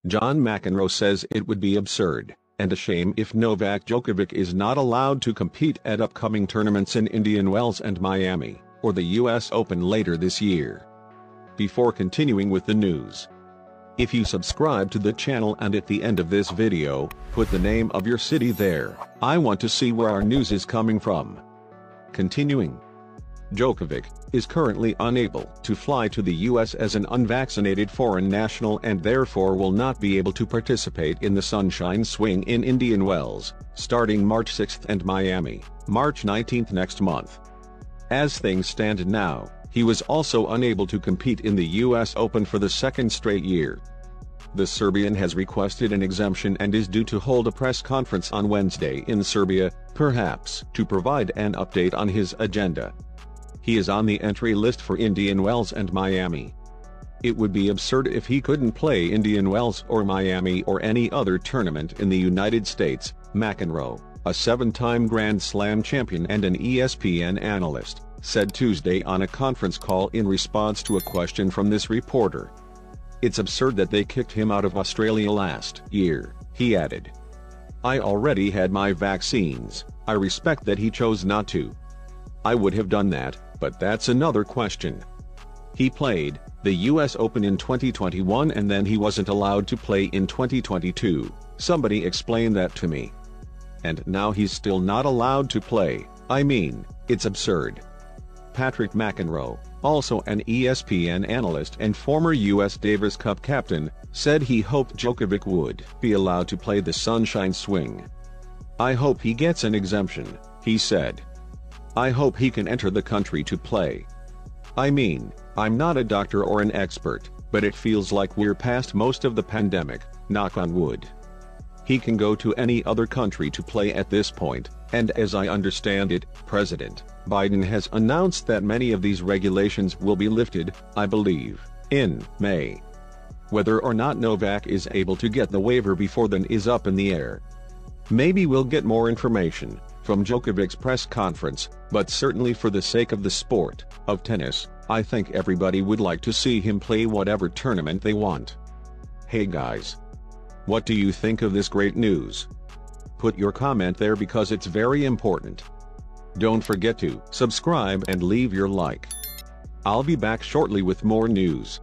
John McEnroe says it would be absurd and a shame if Novak Djokovic is not allowed to compete at upcoming tournaments in Indian Wells and Miami, or the US Open later this year. Before continuing with the news, if you subscribe to the channel and at the end of this video, put the name of your city there. I want to see where our news is coming from. Continuing. Djokovic is currently unable to fly to the US as an unvaccinated foreign national and therefore will not be able to participate in the Sunshine Swing in Indian Wells, starting March 6 and Miami, March 19 next month. As things stand now, he was also unable to compete in the US Open for the second straight year. The Serbian has requested an exemption and is due to hold a press conference on Wednesday in Serbia, perhaps to provide an update on his agenda. He is on the entry list for Indian Wells and Miami. It would be absurd if he couldn't play Indian Wells or Miami or any other tournament in the United States, McEnroe, a 7-time Grand Slam champion and an ESPN analyst, said Tuesday on a conference call in response to a question from this reporter. It's absurd that they kicked him out of Australia last year, he added. I already had my vaccines. I respect that he chose not to. I would have done that, but that's another question. He played the US Open in 2021 and then he wasn't allowed to play in 2022, somebody explained that to me. And now he's still not allowed to play. I mean, it's absurd. Patrick McEnroe, also an ESPN analyst and former US Davis Cup captain, said he hoped Djokovic would be allowed to play the Sunshine Swing. I hope he gets an exemption, he said. I hope he can enter the country to play. I mean, I'm not a doctor or an expert, but it feels like we're past most of the pandemic, knock on wood. He can go to any other country to play at this point, and as I understand it, President Biden has announced that many of these regulations will be lifted, I believe, in May. Whether or not Novak is able to get the waiver before then is up in the air. Maybe we'll get more information from Djokovic's press conference, but certainly for the sake of the sport of tennis, I think everybody would like to see him play whatever tournament they want. Hey guys, what do you think of this great news? Put your comment there because it's very important. Don't forget to subscribe and leave your like. I'll be back shortly with more news.